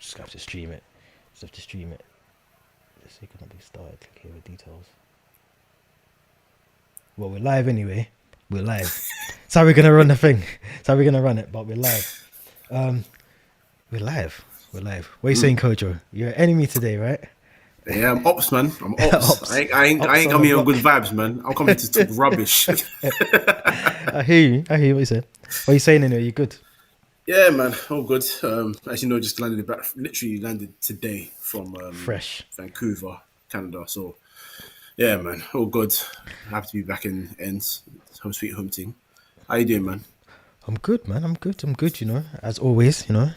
just have to stream it. Just have to stream it. This thing cannot be started. Click here with details. Well, we're live anyway. We're live. That's how we're gonna run the thing. That's how we're gonna run it. But we're live. We're live. We're live. What are you saying, Kojo? You're an enemy today, right? Yeah, I'm ops, man. I'm ops. Ops. I ain't coming here on good vibes, man. I'm coming to talk rubbish. I hear you. I hear what you said. What are you saying anyway? You good? Yeah, man. All good. As you know, just literally landed today from Fresh. Vancouver, Canada. So, yeah, man. All good. Happy to be back in ends. Home sweet home team. How you doing, man? I'm good, man. I'm good, you know. As always, you know.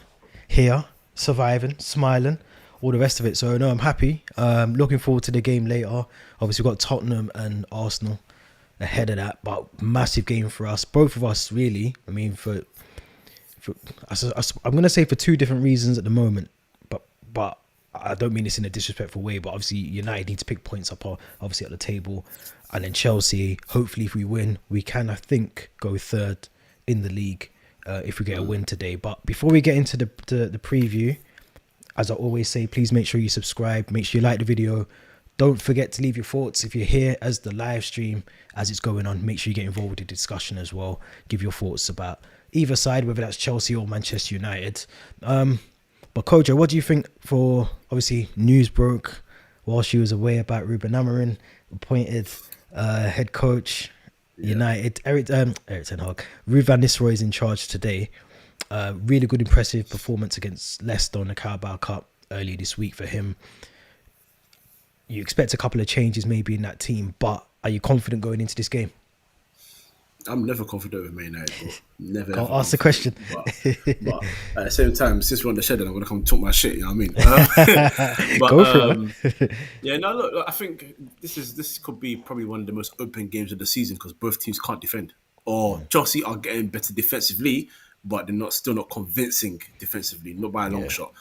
Here, surviving, smiling, all the rest of it. So, no, I'm happy. Looking forward to the game later. Obviously, we've got Tottenham and Arsenal ahead of that. But massive game for us. Both of us, really. I mean, I'm going to say for two different reasons at the moment. But I don't mean this in a disrespectful way. But obviously, United need to pick points up, obviously, at the table. And then Chelsea, hopefully, if we win, we can, I think, go third in the league if we get a win today. But before we get into the preview, as I always say, please make sure you subscribe. Make sure you like the video. Don't forget to leave your thoughts. If you're here as the live stream, as it's going on, make sure you get involved with the discussion as well. Give your thoughts about either side, whether that's Chelsea or Manchester United. But Kojo, what do you think for, obviously, news broke while she was away about Ruben Amorim, appointed head coach, United, Eric Ten Hag. Ruud van Nistelrooy is in charge today. Really good, impressive performance against Leicester in the Carabao Cup earlier this week for him. You expect a couple of changes maybe in that team, but are you confident going into this game? I'm never confident with Man United, bro. Never. Can't ask the question. But at the same time, since we're on the shed, I'm going to come talk my shit. You know what I mean? But, Go for it. Yeah, no, look, I think this could be probably one of the most open games of the season because both teams can't defend. Or Chelsea are getting better defensively, but they're still not convincing defensively, not by a long shot.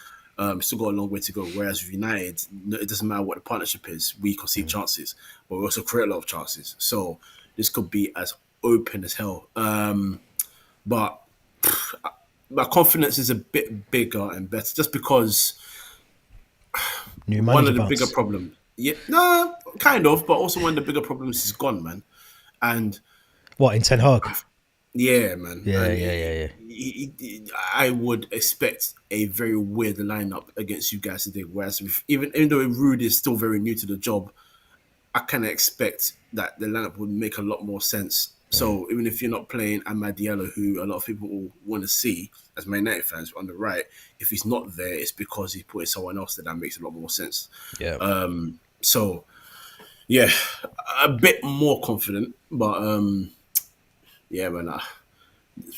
Still got a long way to go. Whereas with United, it doesn't matter what the partnership is. We concede chances, but we also create a lot of chances. So this could be as open as hell. But my confidence is a bit bigger and better just because one of the bigger problems, kind of, but also one of the bigger problems is gone, man. And what, in Ten Hag? Yeah, man. Yeah. I would expect a very weird lineup against you guys today. Whereas even though Ruud is still very new to the job, I kind of expect that the lineup would make a lot more sense. So even if you're not playing Amad Diallo, who a lot of people will want to see as Man United fans on the right, if he's not there, it's because he's putting someone else that makes a lot more sense. Yeah. So yeah, a bit more confident, but yeah, man.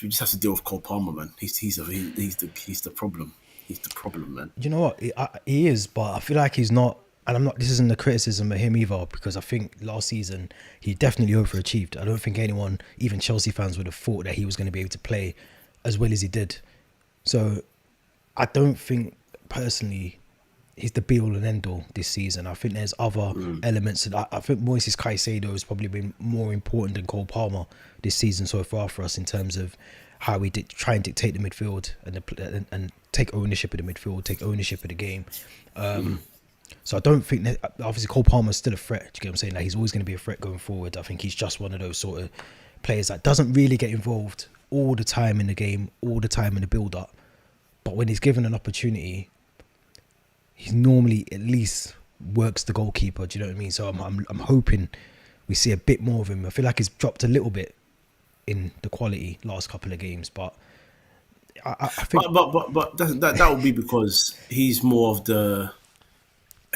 We just have to deal with Cole Palmer, man. He's the problem. He's the problem, man. You know what? He is, but I feel like he's not. And I'm not. This isn't a criticism of him either, because I think last season he definitely overachieved. I don't think anyone, even Chelsea fans, would have thought that he was going to be able to play as well as he did. So I don't think personally he's the be all and end all this season. I think there's other elements. I think Moises Caicedo has probably been more important than Cole Palmer this season so far for us in terms of how we try and dictate the midfield and take ownership of the midfield, take ownership of the game. So I don't think that, obviously Cole Palmer's still a threat. Do you get what I'm saying? Like, he's always going to be a threat going forward. I think he's just one of those sort of players that doesn't really get involved all the time in the game, all the time in the build-up. But when he's given an opportunity, he normally at least works the goalkeeper. Do you know what I mean? So I'm hoping we see a bit more of him. I feel like he's dropped a little bit in the quality last couple of games, but I think. But that would be because he's more of the.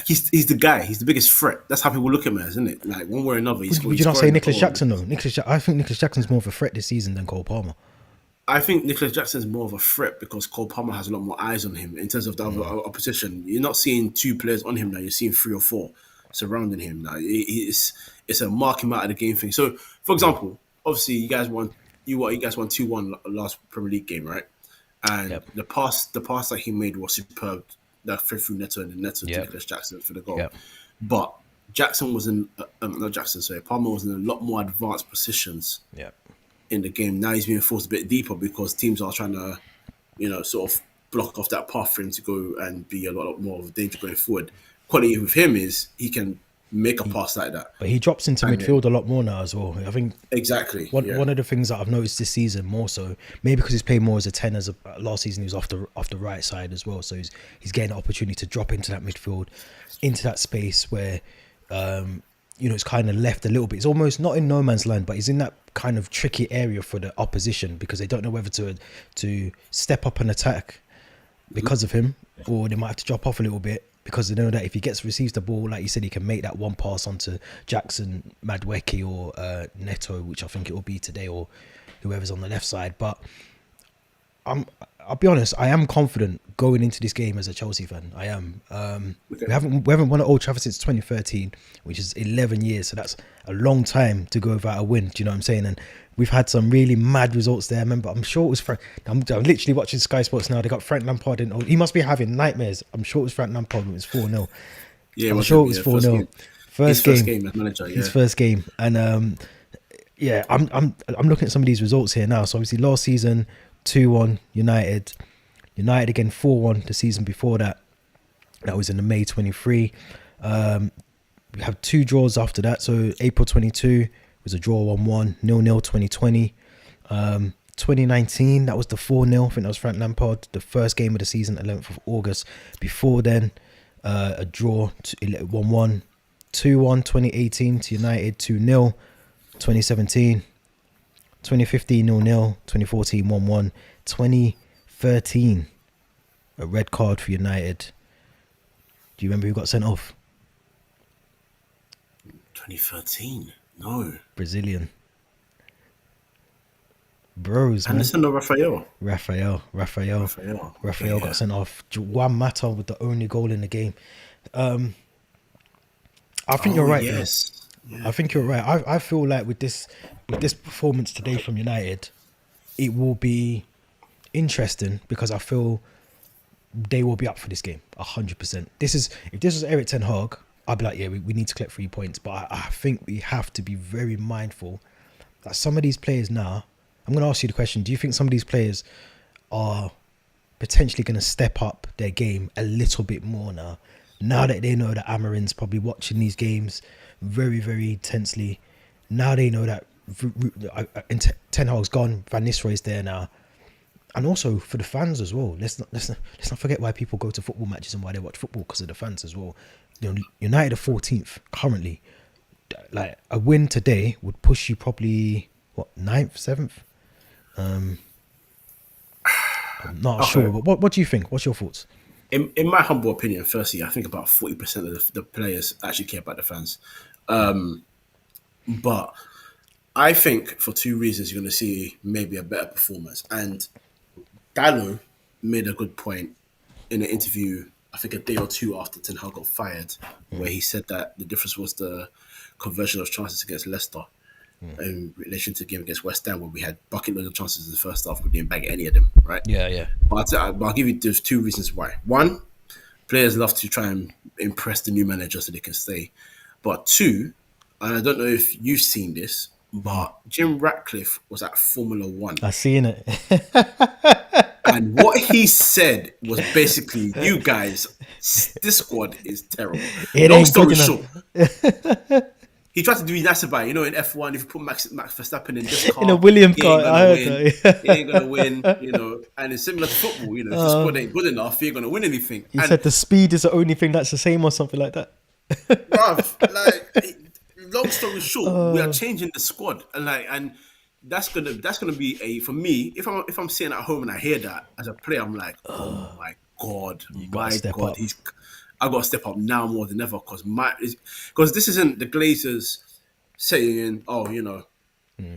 He's the guy. He's the biggest threat. That's how people look at him as, isn't it? Like one way or another. Would you not say Nicholas Jackson though? I think Nicholas Jackson's more of a threat this season than Cole Palmer. I think Nicholas Jackson is more of a threat because Cole Palmer has a lot more eyes on him in terms of the other opposition. You're not seeing two players on him now. You're seeing 3 or 4 surrounding him now. It's a mark him out of the game thing. So, for example, obviously you guys won 2-1 last Premier League game, right? And the pass that he made was superb. That fed through Neto and Neto to Nicholas Jackson for the goal. But Palmer was in a lot more advanced positions in the game. Now he's being forced a bit deeper because teams are trying to, sort of block off that path for him to go and be a lot more of a danger going forward. Quality with him is he can make a He, pass like that. but he drops into And then, midfield a lot more now as well. I think exactly, yeah. one of the things that I've noticed this season more so, maybe because he's played more as a 10 as last season he was off the right side as well. So he's getting the opportunity to drop into that midfield, into that space where it's kind of left a little bit. It's almost not in no man's land, but he's in that kind of tricky area for the opposition because they don't know whether to step up and attack because of him, or they might have to drop off a little bit because they know that if he receives the ball, like you said, he can make that one pass onto Jackson, Madweki, or Neto, which I think it will be today, or whoever's on the left side. But I'll be honest, I am confident going into this game as a Chelsea fan. I am. We haven't won at Old Trafford since 2013, which is 11 years. So that's a long time to go without a win. Do you know what I'm saying? And we've had some really mad results there. I remember, I'm sure it was Frank. I'm literally watching Sky Sports now. They got Frank Lampard in. He must be having nightmares. I'm sure it was Frank Lampard when it was 4-0. Yeah, I'm sure it was 4-0. First game as manager. Yeah. His first game. And I'm looking at some of these results here now. So obviously last season, 2-1 United. United again 4-1 the season before that. That was in the May 23. We have 2 draws after that. So April 22 was a draw 1-1, 0-0 2020. 2019, that was the 4-0. I think that was Frank Lampard, the first game of the season, 11th of August. Before then, a draw 1-1, 2-1 2018 to United, 2-0 2017. 2015 0-0, 2014 1-1, 2013 a red card for United. Do you remember who got sent off? 2013, no. Brazilian. Bros, Anderson or Raphael? Raphael Yeah. got sent off. Juan Mata with the only goal in the game. I think you're right. Yes. I think you're right. I feel like with this performance today from United, it will be interesting because I feel they will be up for this game 100%. If this was Eric Ten Hag, I'd be like, yeah, we need to collect 3 points. But I think we have to be very mindful that some of these players now. I'm going to ask you the question: do you think some of these players are potentially going to step up their game a little bit more now? Now that they know that Amarin's probably watching these games very, very intensely. Now they know that Ten Hag's gone, Van Nistelrooy's there now, and also for the fans as well. Let's not forget why people go to football matches and why they watch football, because of the fans as well. United are 14th currently. Like a win today would push you probably 9th, 7th. I'm not sure, but what do you think? What's your thoughts? In my humble opinion, firstly, I think about 40% of the players actually care about the fans. But I think for 2 reasons you're going to see maybe a better performance. And Dallo made a good point in an interview, I think a day or 2 after Ten Hag got fired, where he said that the difference was the conversion of chances against Leicester in relation to the game against West Ham, where we had bucket loads of chances in the first half, we didn't bag any of them, right? Yeah. But I'll give you there's 2 reasons why. One, players love to try and impress the new manager so they can stay. But 2, and I don't know if you've seen this, but Jim Ratcliffe was at Formula One. I seen it. And what he said was basically, you guys, this squad is terrible. It Long ain't story good short, he tried to do nice about it. In F1, if you put Max Verstappen in this car, In a Williams car, I heard that. He ain't gonna win. And it's similar to football. If the squad ain't good enough, he ain't gonna win anything. He said the speed is the only thing that's the same or something like that. Bruv, long story short, we are changing the squad, and that's gonna be for me. If I'm sitting at home and I hear that as a player, I'm like, oh my god, up. I got to step up now more than ever because this isn't the Glazers saying,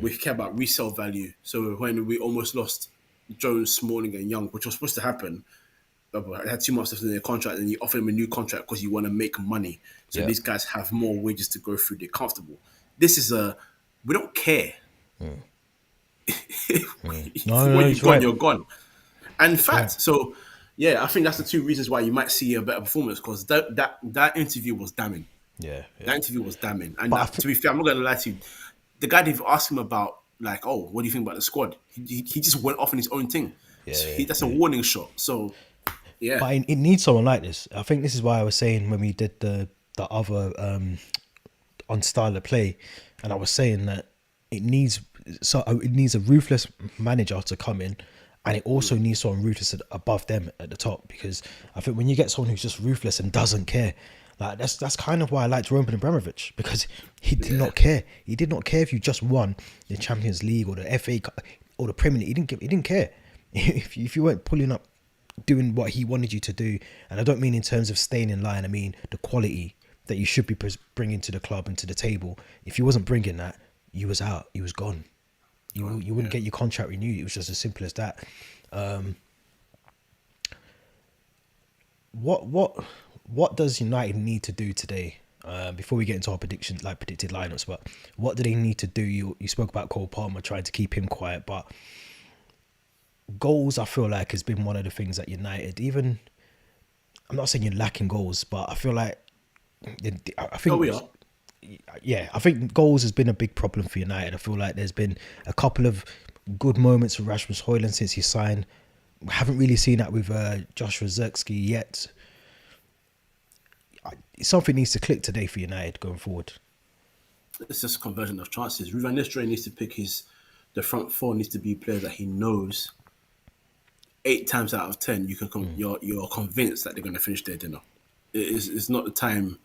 we care about resale value. So when we almost lost Jones, Smalling, and Young, which was supposed to happen. I had 2 months left in their contract, and you offer them a new contract because you want to make money. So these guys have more wages to go through. They're comfortable. This is we don't care. No, When you're gone, right. you're gone. And in fact, so I think that's the 2 reasons why you might see a better performance, because that interview was damning. Yeah. That interview was damning. And to be fair, I'm not going to lie to you. The guy didn't ask him about, like, oh, what do you think about the squad? He just went off on his own thing. Yeah, That's a yeah. warning shot. So yeah, But it needs someone like this. I think this is why I was saying when we did the other on style of play, and I was saying that it needs it needs a ruthless manager to come in, and it also needs someone ruthless above them at the top, because I think when you get someone who's just ruthless and doesn't care, like that's kind of why I liked Roman Abramovich, because he did not care. He did not care if you just won the Champions League or the FA or the Premier League. He didn't care if you weren't pulling up, doing what he wanted you to do. And I don't mean in terms of staying in line. I mean the quality that you should be bringing to the club and to the table. If you wasn't bringing that, you was out. You was gone. You wouldn't get your contract renewed. It was just as simple as that. What does United need to do today? Before we get into our predictions, like predicted lineups, but what do they need to do? You spoke about Cole Palmer trying to keep him quiet, but goals, I feel like, has been one of the things at United. Even, I'm not saying you're lacking goals, but I feel like I think we are. Yeah, I think goals has been a big problem for United. I feel like there's been a couple of good moments for Rasmus Højlund since he signed. We haven't really seen that with Joshua Zirkzee yet. Something needs to click today for United going forward. It's just conversion of chances. Ruben Nistelrooy needs to pick the front four needs to be players that he knows 8 times out of 10 you're convinced that they're going to finish their dinner. It's not the time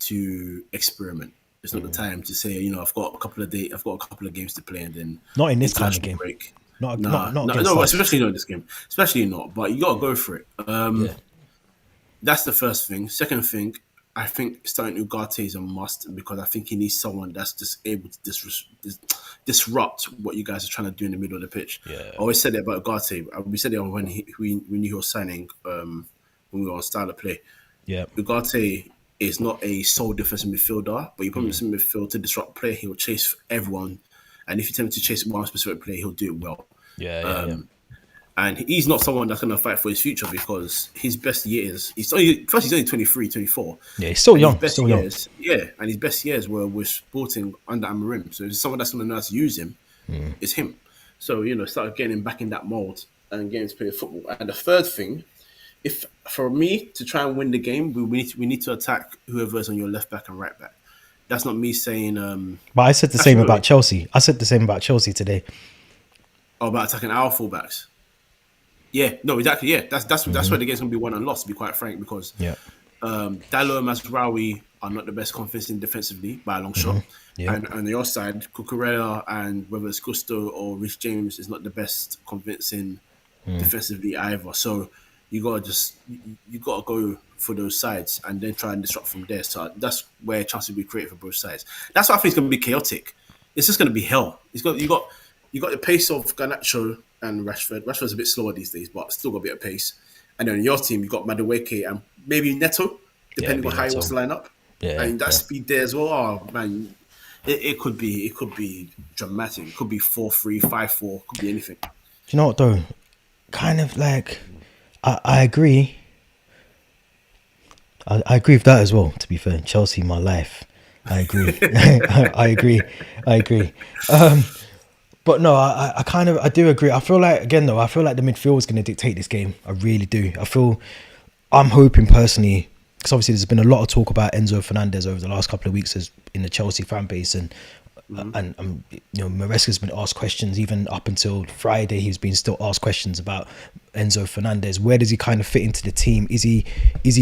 to experiment. It's not the time to say, I've got a couple of games to play and then not in this kind of game. Break. Not Especially not in this game. Especially not. But you got to go for it. That's the first thing. Second thing, I think starting Ugarte is a must, because I think he needs someone that's just able to disrupt what you guys are trying to do in the middle of the pitch. Yeah. I always said that about Ugarte. We said it when he was signing, when we were on style of play. Yeah. Ugarte is not a sole defensive midfielder, but you put him in midfield to disrupt play. He'll chase everyone, and if you tell him to chase one specific player, he'll do it well. Yeah. And he's not someone that's going to fight for his future, because his best years, he's only 23, 24. Yeah, he's still young. And his best years were with Sporting under Amorim. So if someone that's going to know how to use him, is him. So, start getting him back in that mold and getting him to play football. And the third thing, if for me to try and win the game, we need to attack whoever's on your left back and right back. That's not me saying. But I said the same about Chelsea. I said the same about Chelsea today. Oh, about attacking our fullbacks. Yeah, no, exactly. Yeah, that's where the game's gonna be won and lost, to be quite frank, because Dalot and Mazraoui are not the best convincing defensively by a long shot. Yeah. And on your side, Cucurella and whether it's Gusto or Rich James is not the best convincing defensively either. So you gotta go for those sides and then try and disrupt from there. So that's where chances will be created for both sides. That's why I think it's gonna be chaotic. It's just gonna be hell. You got the pace of Garnacho and Rashford. Rashford's a bit slower these days, but still got a bit of pace. And then in your team, you've got Madueke and maybe Neto, depending on how he wants to line up. Yeah, and that speed there as well. Oh man, it could be dramatic. It could be 4-3, 5-4. Could be anything. Do you know what though? Kind of like, I agree. I agree with that as well. To be fair, Chelsea, my life. I agree. I agree. But no, I do agree. I feel like the midfield is going to dictate this game. I really do. I'm hoping personally, because obviously there's been a lot of talk about Enzo Fernandez over the last couple of weeks in the Chelsea fan base, and Maresca's been asked questions even up until Friday. He's been still asked questions about Enzo Fernandez. Where does he kind of fit into the team? Is he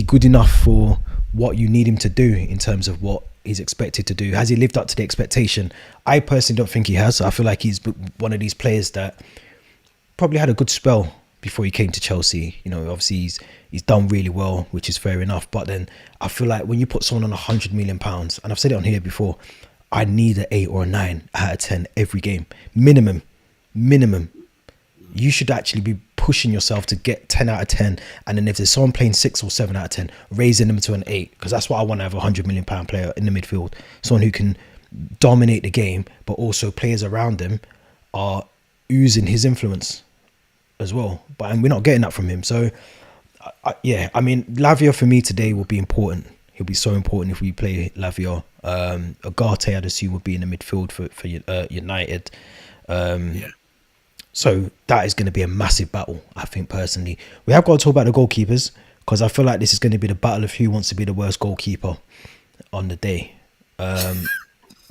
good enough for what you need him to do in terms of what he's expected to do? Has he lived up to the expectation? I personally don't think he has. I feel like he's one of these players that probably had a good spell before he came to Chelsea. Obviously he's done really well, which is fair enough. But then I feel like when you put someone on £100 million, and I've said it on here before, I need an 8 or a 9 out of 10 every game. Minimum. You should actually be pushing yourself to get 10 out of 10. And then if there's someone playing 6 or 7 out of 10, raising them to an 8. Because that's what I want to have, £100 million player in the midfield. Someone who can dominate the game, but also players around him are oozing his influence as well. And we're not getting that from him. So, Lavia for me today will be important. He'll be so important if we play Lavia. Ugarte, I'd assume, would be in the midfield for United. So that is going to be a massive battle, I think, personally. We have got to talk about the goalkeepers because I feel like this is going to be the battle of who wants to be the worst goalkeeper on the day.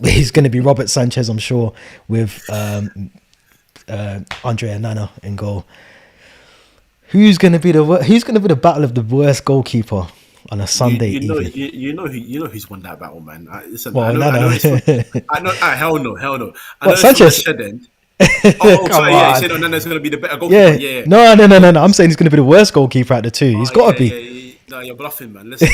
He's going to be Robert Sanchez, I'm sure, with Andrea Nana in goal. Who's going to be the battle of the worst goalkeeper on a Sunday evening? You know who's won that battle, man. Listen, Well, I know Nana. it's from, I know. Hell no. I know What, it's from the Sanchez? shed end. Come Sorry, yeah, you on. said Nana's gonna be the better Yeah. goalkeeper. Yeah. No. I'm saying he's going to be the worst goalkeeper out of the two. He's got to be. Yeah. No, you're bluffing, man. Listen.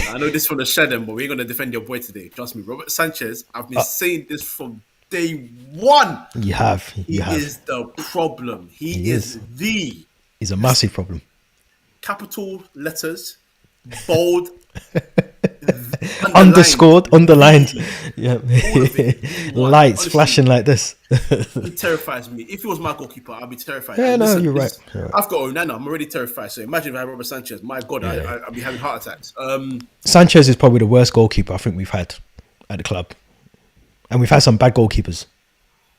I know this from the shed end, but we're gonna defend your boy today. Trust me, Robert Sanchez. I've been saying this from day one. You have. He is the problem. He is the. He's a massive problem. Capital letters, bold, underlined. Yeah. Lights Honestly, flashing like this. He terrifies me. If he was my goalkeeper, I'd be terrified. Yeah, no, you're right. I've got Onana. I'm already terrified. So imagine if I had Robert Sanchez. My God, I'd be having heart attacks. Sanchez is probably the worst goalkeeper I think we've had at the club, and we've had some bad goalkeepers.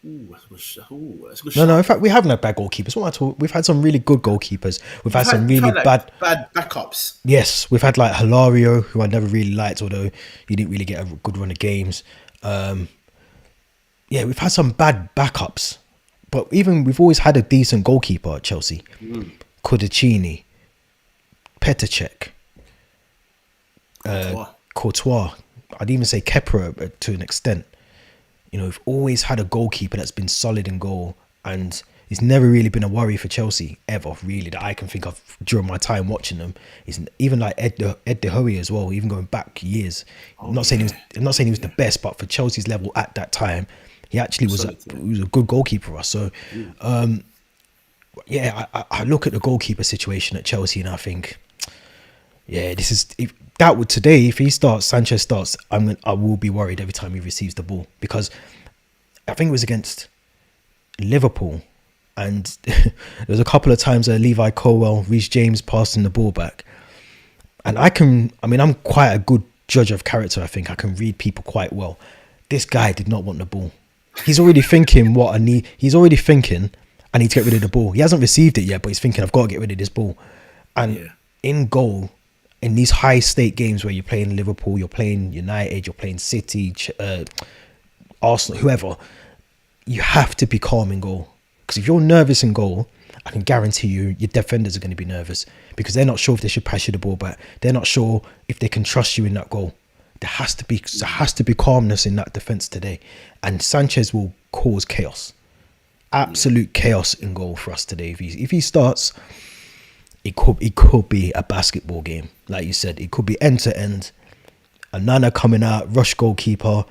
That's a good No. In fact, we haven't had bad goalkeepers. What am I talking? We've had some really good goalkeepers. We've had some really bad backups. Yes, we've had like Hilario, who I never really liked, although he didn't really get a good run of games. We've had some bad backups, but even we've always had a decent goalkeeper at Chelsea. Codicini, Petr Cech, Courtois. I'd even say Kepa to an extent. You know, we've always had a goalkeeper that's been solid in goal, and it's never really been a worry for Chelsea ever, really, that I can think of during my time watching them. It's even like Ed De Hoey as well, even going back years. I'm not saying he was the best, but for Chelsea's level at that time, he actually was a good goalkeeper for us. So, I look at the goalkeeper situation at Chelsea and I think, if he starts, Sanchez starts, I will be worried every time he receives the ball, because I think it was against Liverpool, and there was a couple of times where Levi Colwill, Reece James passing the ball back, and I'm quite a good judge of character. I think I can read people quite well. This guy did not want the ball. He's already thinking He's already thinking I need to get rid of the ball. He hasn't received it yet, but he's thinking I've got to get rid of this ball. And in goal, in these high stake games where you're playing Liverpool, you're playing United, you're playing City, Arsenal, whoever, you have to be calm in goal. Because if you're nervous in goal, I can guarantee you your defenders are going to be nervous, because they're not sure if they should pass you the ball back. They're not sure if they can trust you in that goal. There has to be calmness in that defense today, and Sanchez will cause chaos, absolute chaos in goal for us today. If he starts, it could be a basketball game, like you said. It could be end to end. Onana coming out, rush goalkeeper,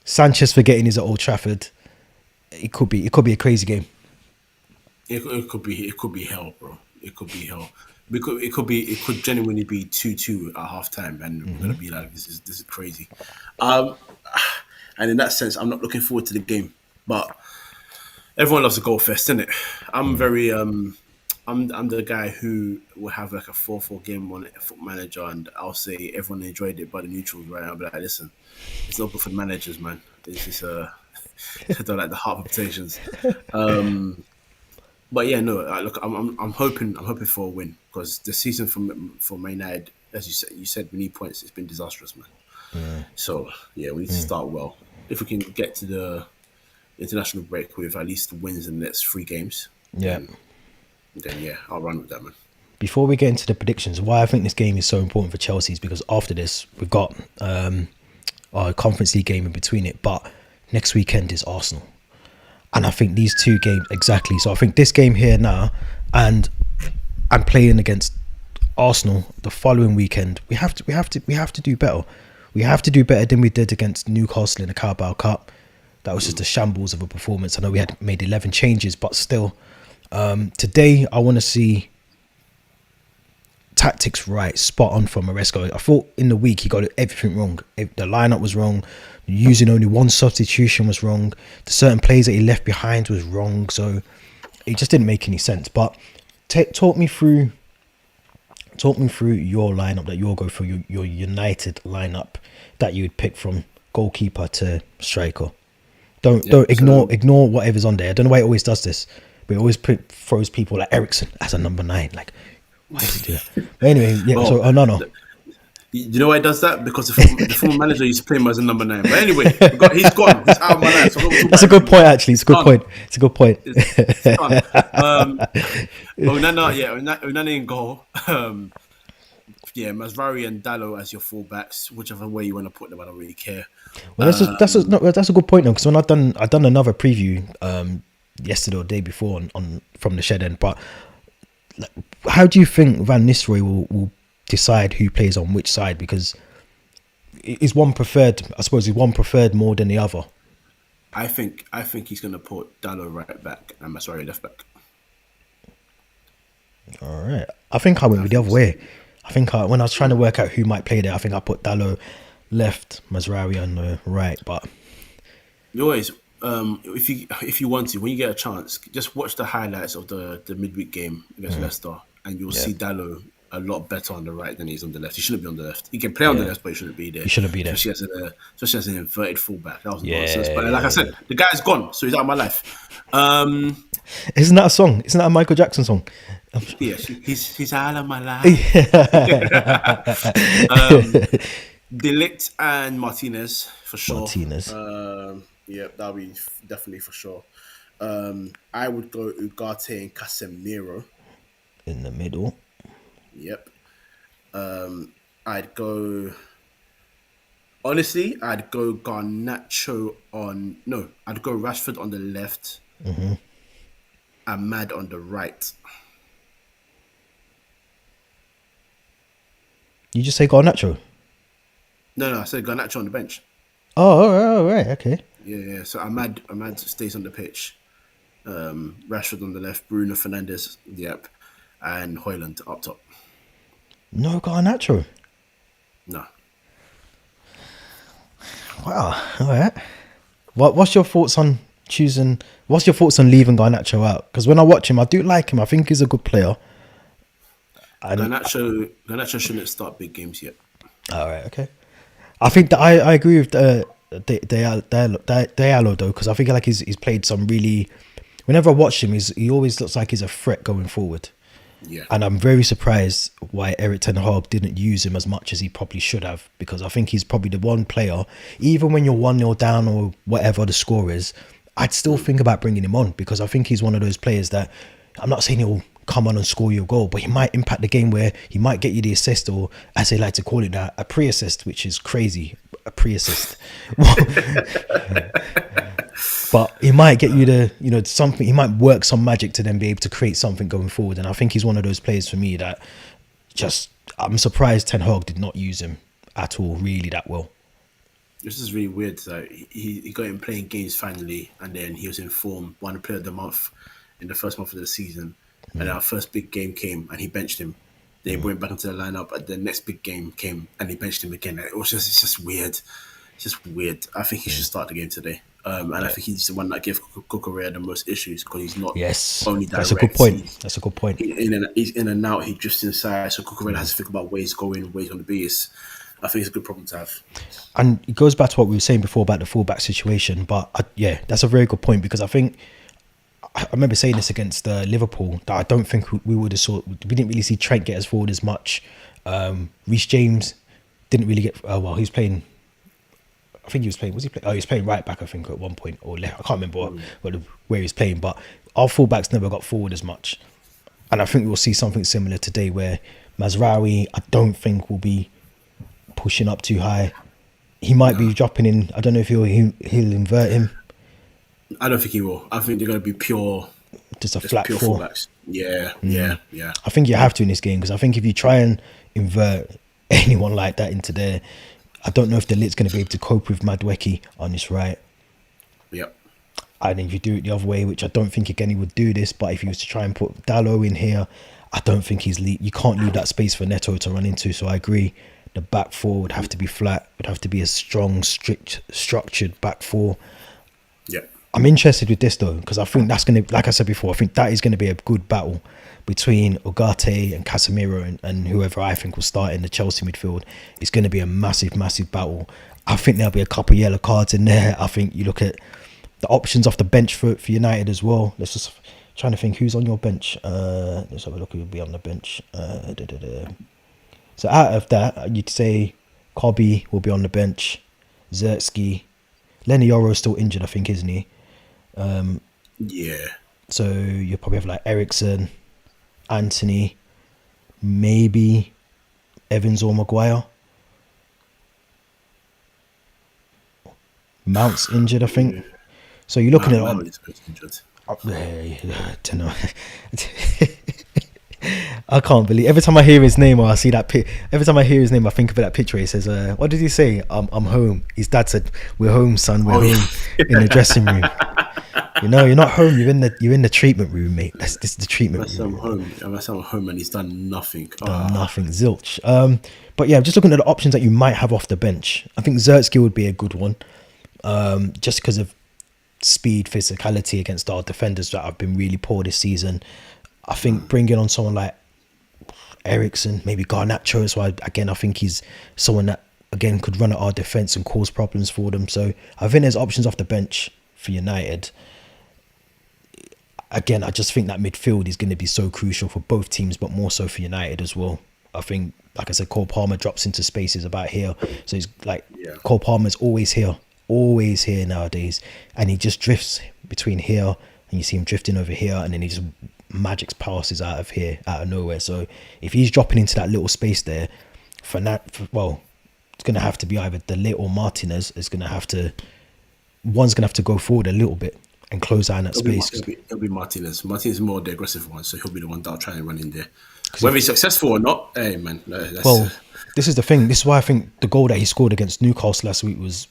Sanchez forgetting he's at Old Trafford. It could be a crazy game. It could be hell, bro. It could be hell. It could genuinely be 2-2 at half time, and we're gonna be like, this is crazy. And in that sense, I'm not looking forward to the game. But everyone loves a goal fest, isn't it? I'm very I'm the guy who will have like a 4-4 game on Foot Manager, and I'll say everyone enjoyed it, but the neutrals, right? I'll be like, listen, it's not good for the managers, man. This is I don't like the heart palpitations. But yeah, no. Look, I'm hoping for a win, because the season for Man United, as you said, we need points. It's been disastrous, man. Yeah. So yeah, we need to start well. If we can get to the international break with at least wins in the next 3 games, then I'll run with that, man. Before we get into the predictions, why I think this game is so important for Chelsea is because after this we've got our Conference League game in between it, but next weekend is Arsenal. And I think these 2 games, exactly. So I think this game here now and playing against Arsenal the following weekend, we have to do better. We have to do better than we did against Newcastle in the Carabao Cup. That was just a shambles of a performance. I know we had made 11 changes, but still, today I want to see tactics right, spot on from Maresca. I thought in the week he got everything wrong. The lineup was wrong. Using only one substitution was wrong. The certain plays that he left behind was wrong. So it just didn't make any sense. But talk me through your lineup that you'll go through, your United lineup that you would pick from goalkeeper to striker. Don't So ignore whatever's on there. I don't know why it always does this, but it always throws people like Ericsson as a number 9. Like, why does it do that? But anyway, yeah. well, So no. you know why he does that? Because the former manager used to play him as a number 9. But anyway, he's gone. He's out of my life. So That's a good point, actually. It's a good point. It's a good point. It's done. Onana in goal. Masraoui and Dalot as your fullbacks, whichever way you want to put them. I don't really care. Well, that's a good point though, because when I done another preview yesterday or the day before on from the shed end. But like, how do you think Van Nistelrooy will decide who plays on which side? Because is one preferred? I suppose is one preferred more than the other? I think he's going to put Dalot right back and Masraoui left back. All right. I think I went with the other way. I think when I was trying to work out who might play there, I think I put Dalot left, Masraoui on the right. But you always, if you want to, when you get a chance, just watch the highlights of the midweek game against Leicester, and you'll see Dalot a lot better on the right than he is on the left. He shouldn't be on the left. He can play on the left, but he shouldn't be there. He shouldn't be there. Especially as an inverted fullback. That was nonsense. But like I said, the guy's gone, so he's out of my life. Isn't that a song? Isn't that a Michael Jackson song? Yes, he's out of my life. De Ligt and Martinez for sure. That'll be definitely for sure. I would go Ugarte and Casemiro in the middle. Yep. I'd go Garnacho on. No, I'd go Rashford on the left. Mm-hmm. Ahmad on the right. You just say Garnacho? No, I said Garnacho on the bench. Oh, right, okay. Yeah. So Ahmad stays on the pitch. Rashford on the left, Bruno Fernandes, and Højlund up top. No Garnacho? No. Wow, all right. What's your thoughts on choosing? What's your thoughts on leaving Garnacho out? Because when I watch him, I do like him. I think he's a good player. Garnacho shouldn't start big games yet. All right, okay. I think that I agree with Diallo though, because I think like he's played some really. Whenever I watch him, he always looks like he's a threat going forward. Yeah. And I'm very surprised why Erik ten Hag didn't use him as much as he probably should have, because I think he's probably the one player, even when you're 1-0 down or whatever the score is, I'd still think about bringing him on, because I think he's one of those players that, I'm not saying he'll come on and score your goal, but he might impact the game where he might get you the assist, or as they like to call it now, a pre-assist, which is crazy. A pre-assist. But he might get you something. He might work some magic to then be able to create something going forward. And I think he's one of those players for me that I'm surprised Ten Hag did not use him at all, really that well. This is really weird. So he got him playing games finally, and then he was in form, won Player of the Month in the first month of the season. And our first big game came, and he benched him. Then he brought him back into the lineup, and the next big game came, and he benched him again. It's just weird. It's just weird. I think he should start the game today. And I think he's the one that gave Cucurella the most issues, because he's not only direct. That's a good point. That's a good point. He's in and out. He drifts inside, so Cucurella has to think about where he's going, where he's going to be. I think it's a good problem to have. And it goes back to what we were saying before about the fullback situation. But that's a very good point, because I remember saying this against Liverpool, that I don't think we didn't really see Trent get us forward as much. Reece James didn't really get. He was playing. I think he was playing. Was he playing? Oh, he was playing right back, I think, at one point, or left. I can't remember where he was playing. But our fullbacks never got forward as much, and I think we'll see something similar today, where Masraoui, I don't think, will be pushing up too high. He might be dropping in. I don't know if he'll invert him. I don't think he will. I think they're going to be pure flat pure four. Fullbacks. Yeah. I think you have to in this game, because I think if you try and invert anyone like that into there, I don't know if the Lit's going to be able to cope with Madueke on this right. Yep. And if you do it the other way, which I don't think again he would do this, but if he was to try and put Dalot in here, I don't think you can't leave that space for Neto to run into. So I agree. The back four would have to be flat. Would have to be a strong, strict, structured back four. Yep. I'm interested with this though, because I think that's going to, like I said before, I think that is going to be a good battle between Ugarte and Casemiro and whoever I think will start in the Chelsea midfield. It's going to be a massive, massive battle. I think there'll be a couple of yellow cards in there. I think you look at the options off the bench for United as well. Let's just trying to think who's on your bench. Let's have a look who will be on the bench. So out of that, you'd say Kobe will be on the bench. Zertsky. Lenny Yoro's still injured, I think, isn't he? Yeah. So you'll probably have like Ericsson, Anthony, maybe Evans or Maguire. Mount's injured, I think. So you're looking at Mount is injured. I don't know. I can't believe every time I hear his name or I see that every time I hear his name I think of that picture. He says, what did he say? I'm home. His dad said, we're home, son, we're home. In the dressing room. You know, you're not home, you're in the treatment room, mate. This is the treatment room. I'm home and he's done nothing. Nothing, zilch. But yeah, just looking at the options that you might have off the bench. I think Zertsky would be a good one. Just because of speed, physicality against our defenders that have been really poor this season. I think bringing on someone like Ericsson, maybe Garnacho as well. Again, I think he's someone that again could run at our defence and cause problems for them. So I think there's options off the bench for United. Again, I just think that midfield is going to be so crucial for both teams, but more so for United as well. I think, like I said, Cole Palmer drops into spaces about here. So he's like, Cole Palmer's always here nowadays. And he just drifts between here and you see him drifting over here and then he just magics passes out of nowhere. So if he's dropping into that little space there, it's going to have to be either De Ligt or Martinez. One's going to have to go forward a little bit and close down that space. It'll be Martinez. Martinez is more the aggressive one, so he'll be the one that'll try and run in there. Whether he's successful or not, hey man. This is the thing. This is why I think the goal that he scored against Newcastle last week was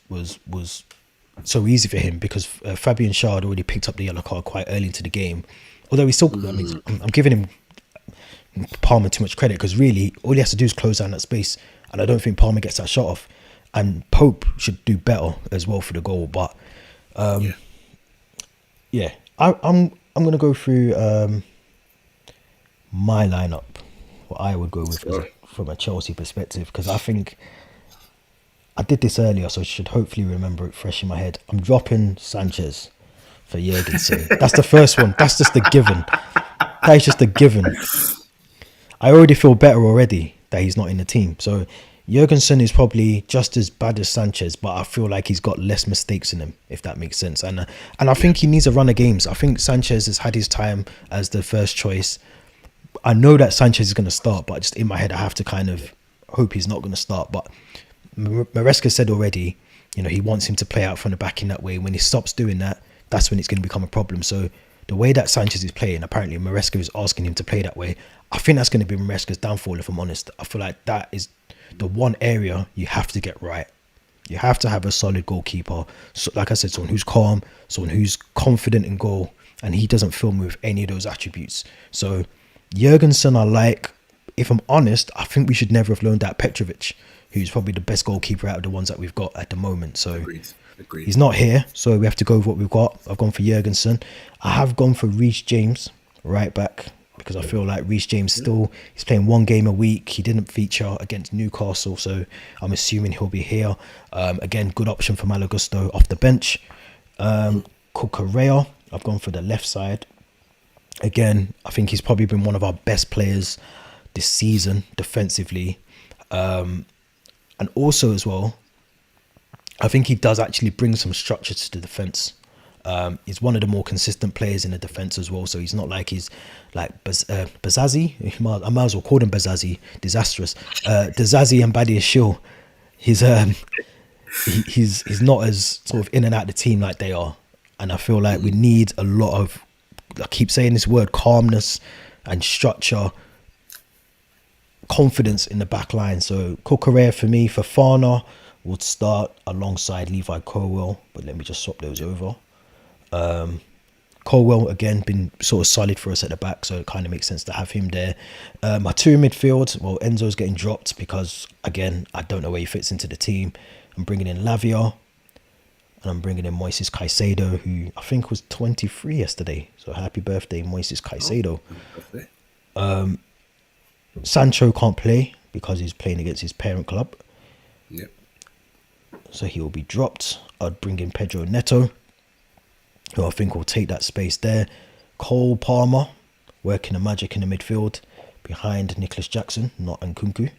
so easy for him because Fabian Schär had already picked up the yellow card quite early into the game. Although he's still, I'm giving him Palmer too much credit because really all he has to do is close down that space, and I don't think Palmer gets that shot off. And Pope should do better as well for the goal, but I'm gonna go through my lineup, what I would go with from a Chelsea perspective, because I think I did this earlier, so I should hopefully remember it fresh in my head. I'm dropping Sanchez for Jurgensen. That's the first one. That's just a given. That is just a given. I already feel better already that he's not in the team. So Jurgensen is probably just as bad as Sanchez, but I feel like he's got less mistakes in him, if that makes sense. And I think he needs a run of games. I think Sanchez has had his time as the first choice. I know that Sanchez is going to start, but just in my head, I have to kind of hope he's not going to start. But Maresca said already, he wants him to play out from the back in that way. When he stops doing that, that's when it's going to become a problem. So the way that Sanchez is playing, apparently Maresca is asking him to play that way. I think that's going to be Maresca's downfall, if I'm honest. I feel like that is the one area you have to get right. You have to have a solid goalkeeper. So, like I said, someone who's calm, someone who's confident in goal, and he doesn't fill me with any of those attributes. So Jurgensen, I like. If I'm honest, I think we should never have loaned out Petrovic, who's probably the best goalkeeper out of the ones that we've got at the moment. So Agreed. He's not here, so we have to go with what we've got. I've gone for Jurgensen. I have gone for Reece James, right back, because I feel like Reece James he's playing one game a week. He didn't feature against Newcastle, so I'm assuming he'll be here. Again, good option for Malagusto off the bench. Cucurella, I've gone for the left side. Again, I think he's probably been one of our best players this season defensively. And also as well, I think he does actually bring some structure to the defence. He's one of the more consistent players in the defence as well. So he's not like he's like Bazazi. I might as well call him Bazazi. Disastrous. Dizazi and Badia Shil. He's not as sort of in and out of the team like they are. And I feel like we need a lot of, I keep saying this word, calmness and structure, confidence in the back line. So Cucurella for me, Fofana would start alongside Levi Colwill, but let me just swap those over. Colwill, again, been sort of solid for us at the back, so it kind of makes sense to have him there. My two in midfield, well, Enzo's getting dropped because, again, I don't know where he fits into the team. I'm bringing in Lavia, and I'm bringing in Moises Caicedo, who I think was 23 yesterday. So happy birthday, Moises Caicedo. Sancho can't play because he's playing against his parent club. Yep. So he will be dropped. I'd bring in Pedro Neto. who I think will take that space there. Cole Palmer working the magic in the midfield behind Nicholas Jackson, not Nkunku.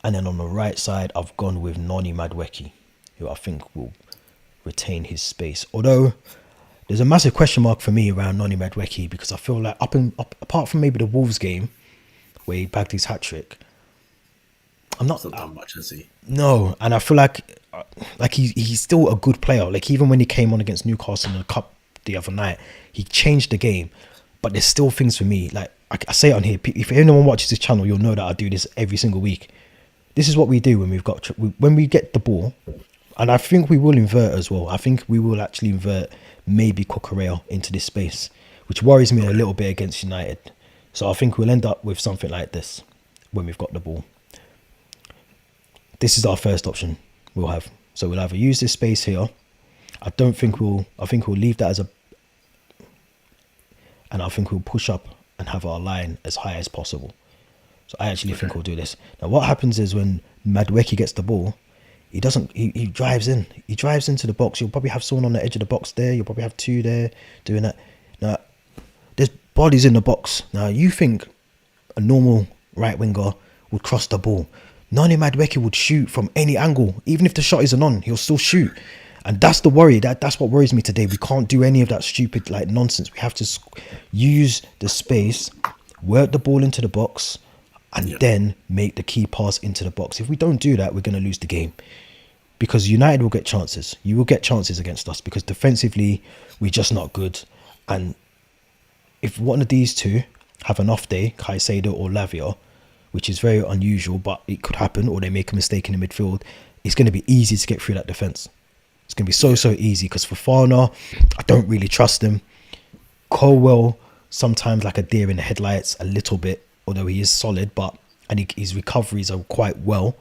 And then on the right side, I've gone with Noni Madueke, who I think will retain his space. Although there's a massive question mark for me around Noni Madueke, because I feel like apart from maybe the Wolves game where he bagged his hat-trick, I'm not done much, has he? No, and I feel like he's still a good player. Like even when he came on against Newcastle in the cup the other night, he changed the game. But there's still things for me. Like I say it on here, if anyone watches this channel, you'll know that I do this every single week. This is what we do when we get the ball, and I think we will invert as well. I think we will actually invert maybe Cucurella into this space, which worries me a little bit against United. So I think we'll end up with something like this when we've got the ball. This is our first option we'll have. So we'll either use this space here. I think we'll leave that and I think we'll push up and have our line as high as possible. So I actually think we'll do this. Now what happens is when Madueke gets the ball, he drives in. He drives into the box. You'll probably have someone on the edge of the box there. You'll probably have two there doing that. Now, there's bodies in the box. Now, you think a normal right winger would cross the ball. Noni Madueke would shoot from any angle. Even if the shot isn't on, he'll still shoot. And that's the worry. That's what worries me today. We can't do any of that stupid nonsense. We have to use the space, work the ball into the box, and then make the key pass into the box. If we don't do that, we're going to lose the game. Because United will get chances. You will get chances against us because defensively, we're just not good. And if one of these two have an off day, Caicedo or Lavia, which is very unusual, but it could happen, or they make a mistake in the midfield, it's going to be easy to get through that defence. It's going to be so easy because Fofana, I don't really trust him. Colwell, sometimes like a deer in the headlights a little bit, although he is solid, and his recoveries are quite well,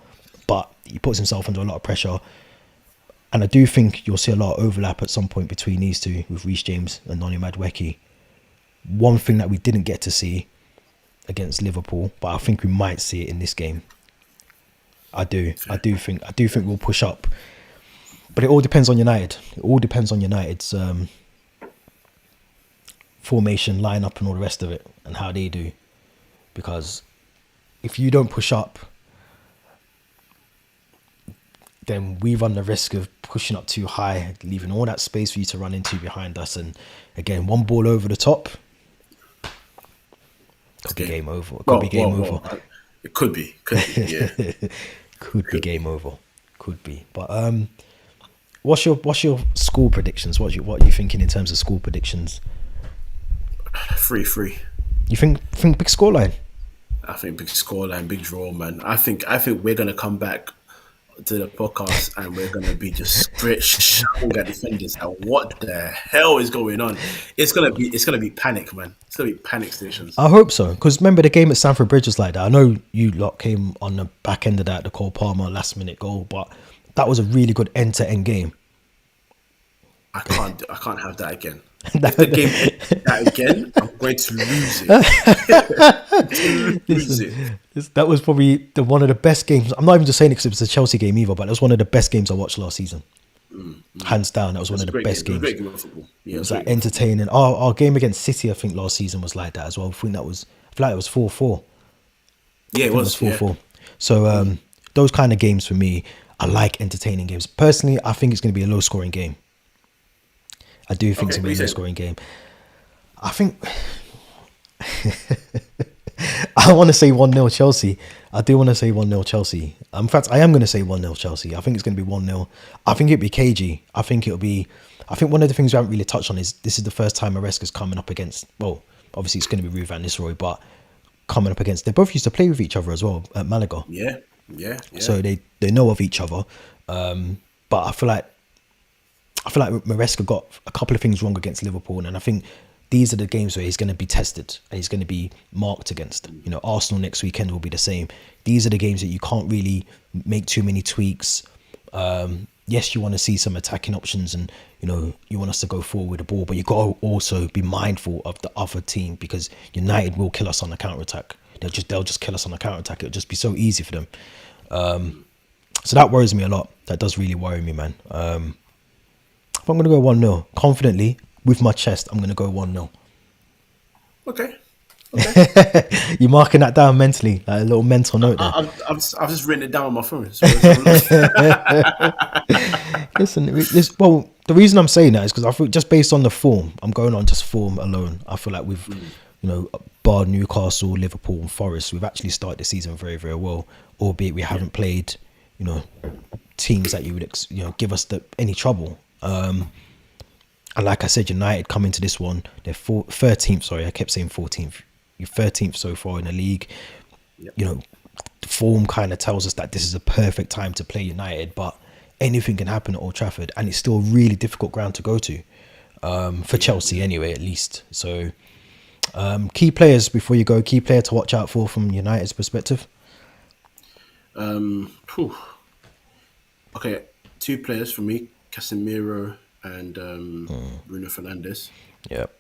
but he puts himself under a lot of pressure. And I do think you'll see a lot of overlap at some point between these two with Reece James and Noni Madueke. One thing that we didn't get to see against Liverpool, but I think we might see it in this game. I do think we'll push up. But it all depends on United. It all depends on United's formation, lineup, and all the rest of it, and how they do. Because if you don't push up, then we run the risk of pushing up too high, leaving all that space for you to run into behind us. And again, one ball over the top, could be game over. It could be. Yeah. Could be game over. Could be. But what's your score predictions? What are you thinking in terms of score predictions? 3-3. You think big scoreline? I think big scoreline, big draw, man. I think we're gonna come back to the podcast and we're gonna be just shouting at defenders. And what the hell is going on? It's gonna be panic, man. It's gonna be panic stations. I hope so, because remember the game at Stamford Bridge was like that. I know you lot came on the back end of that, the Cole Palmer last minute goal, but that was a really good end to end game. I can't have that again. If the game ends that again, I'm going to lose it. That was probably one of the best games. I'm not even just saying it because it was a Chelsea game either, but it was one of the best games I watched last season. Hands down, that was one of the best games. It was a great game of football. Yeah, it was like entertaining. Our game against City, I think last season was like that as well. I feel like it was 4-4. Yeah, it was 4-4. So those kind of games for me, I like entertaining games. Personally, I think it's going to be a low scoring game. I do think it's going to be a low scoring game. I think I want to say 1-0 Chelsea. I do want to say 1-0 Chelsea. In fact, I am going to say 1-0 Chelsea. I think it's going to be 1-0. I think it'll be cagey. I think one of the things we haven't really touched on is this is the first time Maresca's coming up against, well, obviously it's going to be Ruud van Nistelrooy, but coming up against, they both used to play with each other as well at Malaga. Yeah. So they know of each other. But I feel like Maresca got a couple of things wrong against Liverpool, and I think these are the games where he's going to be tested and he's going to be marked against. You know, Arsenal next weekend will be the same. These are the games that you can't really make too many tweaks. Yes, you want to see some attacking options, and you want us to go forward with the ball, but you got to also be mindful of the other team, because United will kill us on the counter attack. They'll just kill us on the counter attack. It'll just be so easy for them. So that worries me a lot. That does really worry me, man. If I'm going to go 1-0, confidently, with my chest, I'm going to go 1-0. Okay. You're marking that down mentally, like a little mental note there. I've just written it down on my phone. So let's have a look. Listen, well, the reason I'm saying that is because I feel just based on the form, I'm going on just form alone. I feel like we've, bar Newcastle, Liverpool, and Forest, we've actually started the season very, very well. Albeit we haven't played, teams that you would, give us any trouble. And like I said, United come into this one, they're 13th. Sorry, I kept saying 14th. You're 13th so far in the league. Yep. The form kind of tells us that this is a perfect time to play United, but anything can happen at Old Trafford, and it's still a really difficult ground to go to, for Chelsea anyway, at least. So, key players before you go, key player to watch out for from United's perspective. Okay, 2 players for me: Casemiro and Bruno Fernandes. Yep.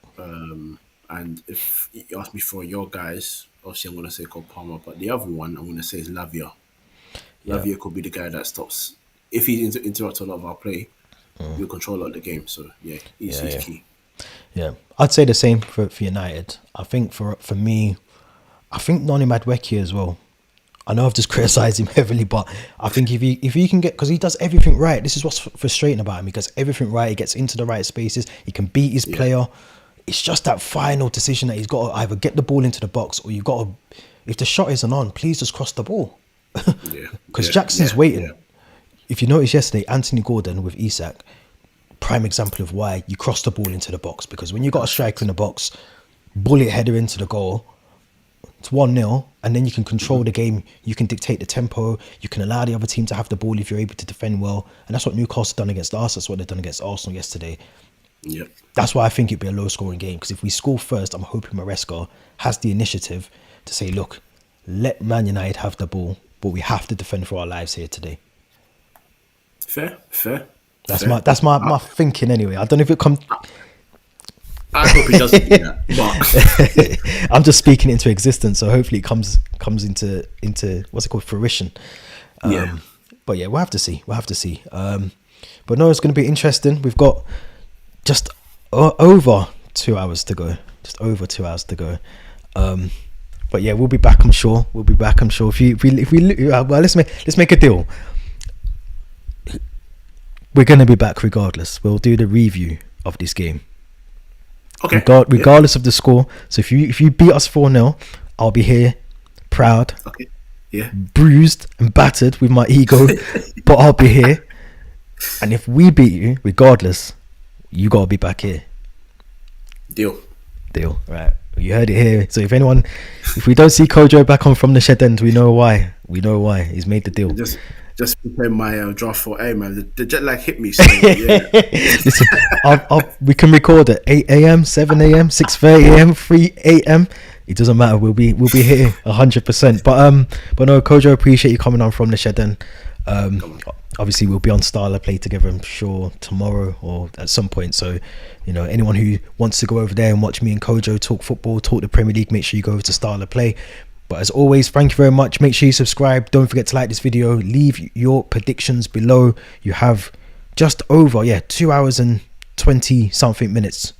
And if you ask me for your guys, obviously I'm going to say Cole Palmer, but the other one I'm going to say is Lavia. Lavia could be the guy that stops. If he interrupts a lot of our play, we'll control a lot of the game. So, he's key. Yeah, I'd say the same for United. I think for me, I think Noni Madueke as well. I know I've just criticised him heavily, but I think if he can get, because he does everything right. This is what's frustrating about him. He does everything right. He gets into the right spaces. He can beat his player. It's just that final decision that he's got to either get the ball into the box, or you've got to, if the shot isn't on, please just cross the ball. Because Jackson's waiting. Yeah. If you noticed yesterday, Anthony Gordon with Isak, prime example of why you cross the ball into the box. Because when you got a striker in the box, bullet header into the goal, it's 1-0, and then you can control the game. You can dictate the tempo. You can allow the other team to have the ball if you're able to defend well. And that's what Newcastle done against us. That's what they've done against Arsenal yesterday. Yep. That's why I think it'd be a low-scoring game. Because if we score first, I'm hoping Maresca has the initiative to say, look, let Man United have the ball, but we have to defend for our lives here today. Fair. That's my thinking anyway. I don't know if it comes. I hope he doesn't do that. But I'm just speaking into existence, so hopefully it comes into what's it called, fruition. But we'll have to see. But no, it's going to be interesting. We've got just over 2 hours to go. But yeah, we'll be back. I'm sure. If we well, let's make a deal. We're going to be back regardless. We'll do the review of this game. Okay. Regardless of the score. So if you beat us 4-0, I'll be here, proud, bruised and battered with my ego, but I'll be here. And if we beat you, regardless, you gotta be back here. Deal. Right. You heard it here. So if we don't see Kojo back on from the shed end, we know why. He's made the deal. Just prepare my draft for man. The jet lag hit me. So, yeah. Listen, we can record at 8 a.m, 7 a.m, 6:30 a.m, 3 a.m. It doesn't matter. We'll be here 100%. But no, Kojo, appreciate you coming on from the shed end. Obviously, we'll be on Starler Play together, I'm sure, tomorrow or at some point. So, anyone who wants to go over there and watch me and Kojo talk football, talk the Premier League, make sure you go over to Starler Play. But as always, thank you very much. Make sure you subscribe. Don't forget to like this video. Leave your predictions below. You have just over 2 hours and 20 something minutes,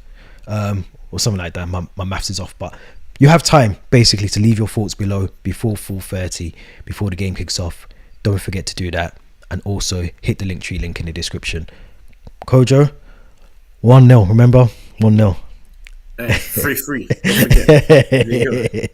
or something like that. My maths is off, but you have time basically to leave your thoughts below before 4:30, before the game kicks off. Don't forget to do that, and also hit the Linktree link in the description. Kojo, 1-0. Remember, 1-0. 3-3. Don't forget. There you go.